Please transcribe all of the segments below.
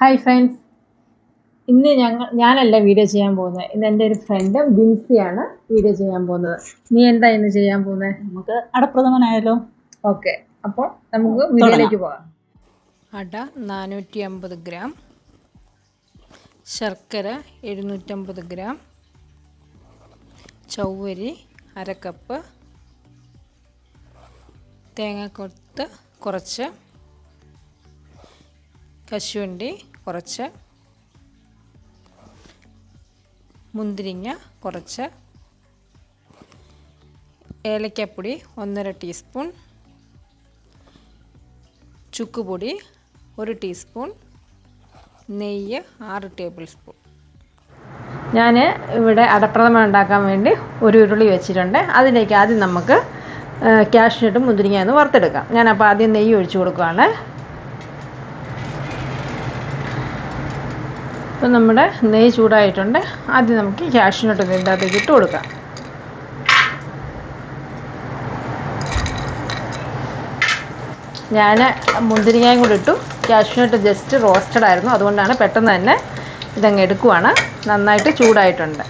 Hi friends, ഇന്ന് ഞാനല്ല video ചെയ്യാൻ പോകുന്നത്. ഇന്ന് എൻ്റെ ഒരു ഫ്രണ്ട് ബിൻസിയാണ് വീഡിയോ ചെയ്യാൻ പോകുന്നത്. നീ എന്താ ഇന്ന് ചെയ്യാൻ പോകുന്നത്? നമുക്ക് അടപ്രഥമനായാലോ? ഓക്കെ, അപ്പോൾ നമുക്ക് വീഡിയോയിലേക്ക് പോകാം. അട 450 ഗ്രാം, ശർക്കര 750 ഗ്രാം, ചൗവരി 1/2 കപ്പ്, തേങ്ങാക്കൊത്ത് കുറച്ച്, കശുവണ്ടി കുറച്ച്, മുന്തിരിങ്ങ കുറച്ച്, ഏലക്കപ്പൊടി 1/2 ടീസ്പൂൺ, ചുക്കുപൊടി 1 ടീസ്പൂൺ, നെയ്യ് 6 ടേബിൾ സ്പൂൺ. ഞാൻ ഇവിടെ അടപ്രഥമൻ ഉണ്ടാക്കാൻ വേണ്ടി ഒരു ഉരുളി വെച്ചിട്ടുണ്ട്. അതിലേക്ക് ആദ്യം നമുക്ക് കാഷ്നട്ടും മുന്തിരിങ്ങ ഒന്ന് വറുത്തെടുക്കാം. ഞാനപ്പോൾ ആദ്യം നെയ്യ് ഒഴിച്ചു കൊടുക്കുകയാണ്. ഇപ്പം നമ്മുടെ നെയ്യ് ചൂടായിട്ടുണ്ട്. ആദ്യം നമുക്ക് കാഷ്നട്ട് ഇതിൻ്റെ അകത്തേക്ക് ഇട്ട് കൊടുക്കാം. ഞാൻ മുന്തിരിങ്ങയും കൂടി ഇട്ടു. കാഷ്നട്ട് ജസ്റ്റ് റോസ്റ്റഡ് ആയിരുന്നു, അതുകൊണ്ടാണ് പെട്ടെന്ന് തന്നെ ഇതങ്ങ് എടുക്കുവാണ്. നന്നായിട്ട് ചൂടായിട്ടുണ്ട്.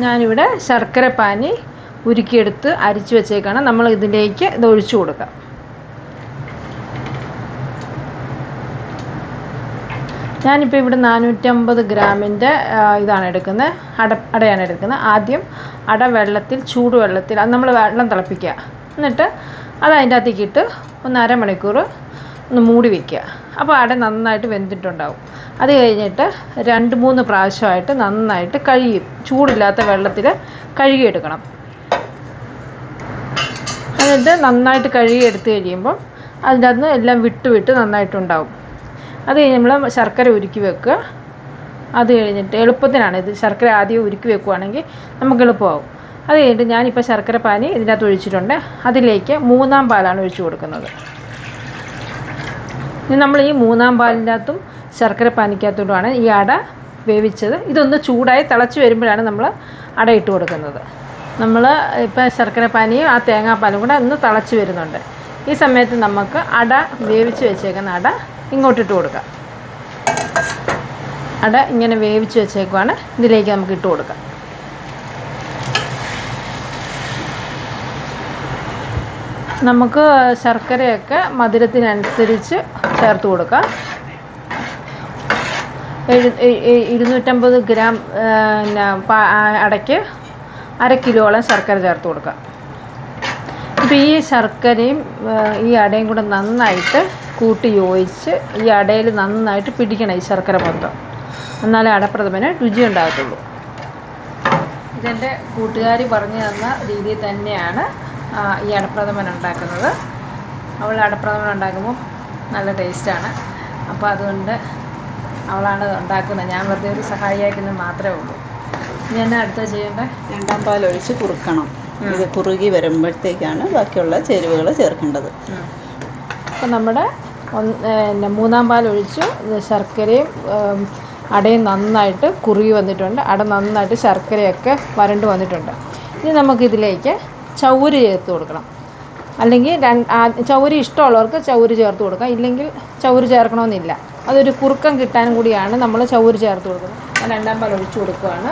ഞാനിവിടെ ശർക്കര പാനി ഉരുക്കിയെടുത്ത് അരിച്ചു വെച്ചേക്കാണ്. നമ്മൾ ഇതിലേക്ക് ഇത് ഒഴിച്ചു കൊടുക്കാം. ഞാനിപ്പോൾ ഇവിടെ 450 ഗ്രാമിൻ്റെ ഇതാണ് എടുക്കുന്നത്, അടയാണ് എടുക്കുന്നത്. ആദ്യം അട വെള്ളത്തിൽ, ചൂടുവെള്ളത്തിൽ അത് നമ്മൾ വെള്ളം തിളപ്പിക്കുക. എന്നിട്ട് അത് അതിൻ്റെ അകത്തേക്ക് ഇട്ട് 1 അരമണിക്കൂർ ഒന്ന് മൂടി വയ്ക്കുക. അപ്പോൾ അട നന്നായിട്ട് വെന്തിട്ടുണ്ടാവും. അത് കഴിഞ്ഞിട്ട് 2-3 പ്രാവശ്യമായിട്ട് നന്നായിട്ട് കഴുകി, ചൂടില്ലാത്ത വെള്ളത്തിൽ കഴുകിയെടുക്കണം. എന്നിട്ട് നന്നായിട്ട് കഴുകിയെടുത്ത് കഴിയുമ്പോൾ അതിൻ്റെ അകത്ത് എല്ലാം വിട്ട് നന്നായിട്ടുണ്ടാവും. അത് കഴിഞ്ഞ് നമ്മൾ ശർക്കര ഉരുക്കി വെക്കുക. അത് കഴിഞ്ഞിട്ട് എളുപ്പത്തിനാണ് ഇത്. ശർക്കര ആദ്യം ഉരുക്കി വെക്കുകയാണെങ്കിൽ നമുക്ക് എളുപ്പമാവും. അത് കഴിഞ്ഞിട്ട് ഞാനിപ്പോൾ ശർക്കര പാനി ഇതിൻ്റെ അകത്ത് ഒഴിച്ചിട്ടുണ്ട്. അതിലേക്ക് 3-ാം പാലാണ് ഒഴിച്ചു കൊടുക്കുന്നത്. ഇനി നമ്മൾ ഈ 3-ാം പാലിൻ്റെ അകത്തും ശർക്കര പാനിക്കകത്തോട്ടുമാണ് ഈ അട വേവിച്ചത്. ഇതൊന്ന് ചൂടായി തിളച്ച് വരുമ്പോഴാണ് നമ്മൾ അട ഇട്ട് കൊടുക്കുന്നത്. നമ്മൾ ഇപ്പോൾ ശർക്കര പാനിയും ആ തേങ്ങാപ്പാലും കൂടെ ഒന്ന് തിളച്ച് വരുന്നുണ്ട്. ഈ സമയത്ത് നമുക്ക് അട വേവിച്ച് വെച്ചേക്കുന്ന അട ഇങ്ങോട്ടിട്ട് കൊടുക്കാം. അട ഇങ്ങനെ വേവിച്ച് വെച്ചേക്കുവാണ്, ഇതിലേക്ക് നമുക്ക് ഇട്ട് കൊടുക്കാം. നമുക്ക് ശർക്കരയൊക്കെ മധുരത്തിനനുസരിച്ച് ചേർത്ത് കൊടുക്കാം. 250 ഗ്രാം അടയ്ക്ക് 1/2 കിലോളം ശർക്കര ചേർത്ത് കൊടുക്കാം. ഇപ്പോൾ ഈ ശർക്കരയും ഈ അടയും കൂടെ നന്നായിട്ട് കൂട്ടി യോജിച്ച് ഈ അടയിൽ നന്നായിട്ട് പിടിക്കണം ഈ ശർക്കര മൊത്തം. എന്നാലേ അടപ്രഥമന് രുചി ഉണ്ടാകത്തുള്ളൂ. ഇതെൻ്റെ കൂട്ടുകാരി പറഞ്ഞു തന്ന രീതിയിൽ തന്നെയാണ് ഈ അടപ്രഥമൻ ഉണ്ടാക്കുന്നത്. അവൾ അടപ്രഥമൻ ഉണ്ടാക്കുമ്പോൾ നല്ല ടേസ്റ്റാണ്. അപ്പോൾ അതുകൊണ്ട് അവളാണ് ഉണ്ടാക്കുന്നത്. ഞാൻ വെറുതെ ഒരു സഹായിയാക്കുന്നത് മാത്രമേ ഉള്ളൂ. ഞാൻ അടുത്ത ചെയ്യേണ്ടത് 2-ാം പാൽ ഒഴിച്ച് കുറുക്കണം. ഇത് കുറുകി വരുമ്പോഴത്തേക്കാണ് ബാക്കിയുള്ള ചേരുവകൾ ചേർക്കേണ്ടത്. അപ്പോൾ നമ്മുടെ 3-ാം പാൽ ഒഴിച്ചു. ശർക്കരയും അടയും നന്നായിട്ട് കുറുകി വന്നിട്ടുണ്ട്. അട നന്നായിട്ട് ശർക്കരയൊക്കെ വരണ്ട് വന്നിട്ടുണ്ട്. ഇനി നമുക്കിതിലേക്ക് ചൗവരി ചേർത്ത് കൊടുക്കണം. അല്ലെങ്കിൽ ചൗവരി ഇഷ്ടമുള്ളവർക്ക് ചൗവരി ചേർത്ത് കൊടുക്കാം, ഇല്ലെങ്കിൽ ചൗവരി ചേർക്കണമെന്നില്ല. അതൊരു കുറുക്കം കിട്ടാനും കൂടിയാണ് നമ്മൾ ചൗവരി ചേർത്ത് കൊടുക്കുന്നത്. ഞാൻ 2-ാം പാൽ ഒഴിച്ചു കൊടുക്കുകയാണ്.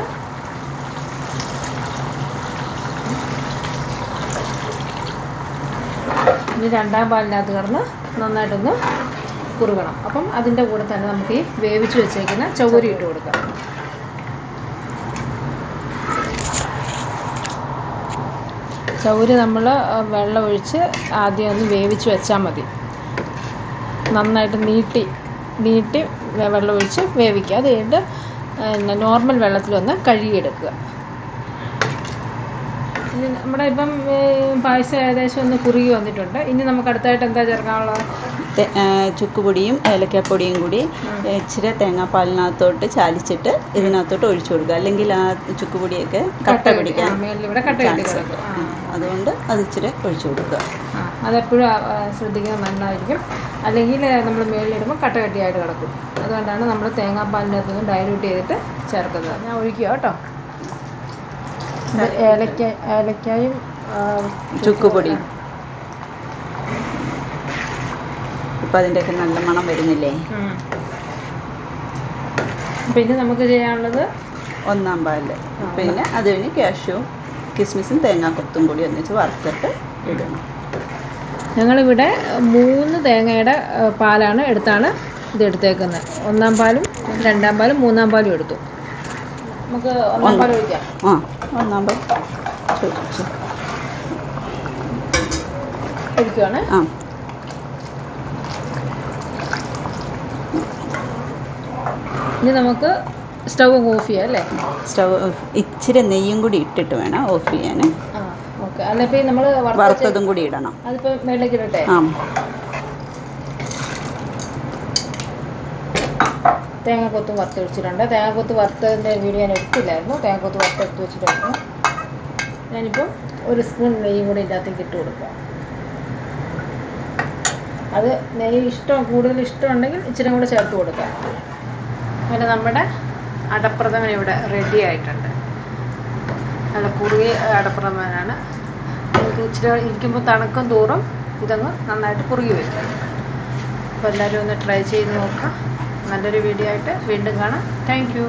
ഇനി 2-ാം പാലിനകത്ത് കിടന്ന് നന്നായിട്ടൊന്ന് കുറുകണം. അപ്പം അതിൻ്റെ കൂടെ തന്നെ നമുക്ക് ഈ വേവിച്ച് വെച്ചേക്കുന്ന ചൗവരി ഇട്ട് കൊടുക്കാം. ചൗവരി നമ്മൾ വെള്ളം ഒഴിച്ച് ആദ്യം ഒന്ന് വേവിച്ച് വെച്ചാൽ മതി. നന്നായിട്ട് നീട്ടി വെള്ളം ഒഴിച്ച് വേവിക്കുക. അത് കഴിഞ്ഞിട്ട് നോർമൽ വെള്ളത്തിലൊന്ന് കഴുകിയെടുക്കുക. ഇനി നമ്മുടെ ഇപ്പം പായസം ഏകദേശം ഒന്ന് കുറുകി വന്നിട്ടുണ്ട്. ഇനി നമുക്ക് അടുത്തായിട്ട് എന്താ ചേർക്കാനുള്ളത്? ചുക്കുപൊടിയും ഏലക്കപ്പൊടിയും കൂടി ഇച്ചിരി തേങ്ങാപ്പാലിനകത്തോട്ട് ചാലിച്ചിട്ട് ഇതിനകത്തോട്ട് ഒഴിച്ചു കൊടുക്കുക. അല്ലെങ്കിൽ ആ ചുക്കുപൊടിയൊക്കെ കട്ട പിടിക്കാൻ അതുകൊണ്ട് അത് ഇച്ചിരി ഒഴിച്ചു കൊടുക്കുക. അതെപ്പോഴും ശ്രദ്ധിക്കുന്നത് നന്നായിരിക്കും. അല്ലെങ്കിൽ നമ്മൾ മേളിലിടുമ്പോൾ കട്ടയായിട്ട് കിടക്കും. അതുകൊണ്ടാണ് നമ്മൾ തേങ്ങാപ്പാലിൻ്റെ അകത്തൊന്ന് ഡൈല്യൂട്ട് ചെയ്തിട്ട് ചേർക്കുന്നത്. ഞാൻ ഒഴിക്കുക കേട്ടോ. ഏലക്കായും ചുക്കുപൊടിയും ഇപ്പം അതിൻ്റെയൊക്കെ നല്ല മണം വരുന്നില്ലേ. പിന്നെ നമുക്ക് ചെയ്യാനുള്ളത് ഒന്നാം പാല്, പിന്നെ അത് കഴിഞ്ഞ് കാഷ്യൂവും കിസ്മിസും തേങ്ങാക്കൊത്തും കൂടി ഒന്നിച്ച് വറുത്തിട്ട് ഇടണം. ഞങ്ങളിവിടെ 3 തേങ്ങയുടെ പാലാണ് ഇത് എടുത്തേക്കുന്നത്. ഒന്നാം പാലും 2ാം പാലും 3ാം പാലും എടുത്തു. നമുക്ക് ഒന്നാം പാൽ ഒഴിക്കാം. ഒന്നാം പാൽ ഒഴിക്കുവാണ്. ഇനി നമുക്ക് സ്റ്റവ് ഓഫ് ചെയ്യാം അല്ലേ? സ്റ്റവ് ഇച്ചിരി നെയ്യും കൂടി ഇട്ടിട്ട് വേണം ഓഫ് ചെയ്യാൻ. ഓക്കെ. അല്ല ഇപ്പം നമ്മൾ വറുത്തതും കൂടി ഇടണം. അതിപ്പോൾ മേളിലേക്ക് ഇടട്ടെ? തേങ്ങാക്കൊത്തും വറുത്ത് വെച്ചിട്ടുണ്ട്. തേങ്ങാക്കൊത്ത് വറുത്തതിൻ്റെ വീഡിയോ ഞാൻ എടുത്തില്ലായിരുന്നു. തേങ്ങാക്കൊത്ത് വറുത്തെടുത്ത് വെച്ചിട്ടുണ്ട്. ഞാനിപ്പോൾ 1 സ്പൂൺ നെയ്യും കൂടി ഇതിനകത്തേക്ക് ഇട്ട് കൊടുക്കാം. അത് നെയ്യ് കൂടുതൽ ഇഷ്ടമുണ്ടെങ്കിൽ ഇച്ചിരി കൂടെ ചേർത്ത് കൊടുക്കാം. അങ്ങനെ നമ്മുടെ അടപ്രഥമൻ ഇവിടെ റെഡി ആയിട്ടുണ്ട്. നല്ല കുറുകിയ അടപ്രഥമനാണ്. നമുക്ക് ഇച്ചിരി ഇരിക്കുമ്പോൾ തണുക്കും തോറും ഇതങ്ങ് നന്നായിട്ട് കുറുകി വരും. അപ്പോൾ എല്ലാവരും ഒന്ന് ട്രൈ ചെയ്ത് നോക്കാം. നല്ലൊരു വീഡിയോ ആയിട്ട് വീണ്ടും കാണാം. Thank you.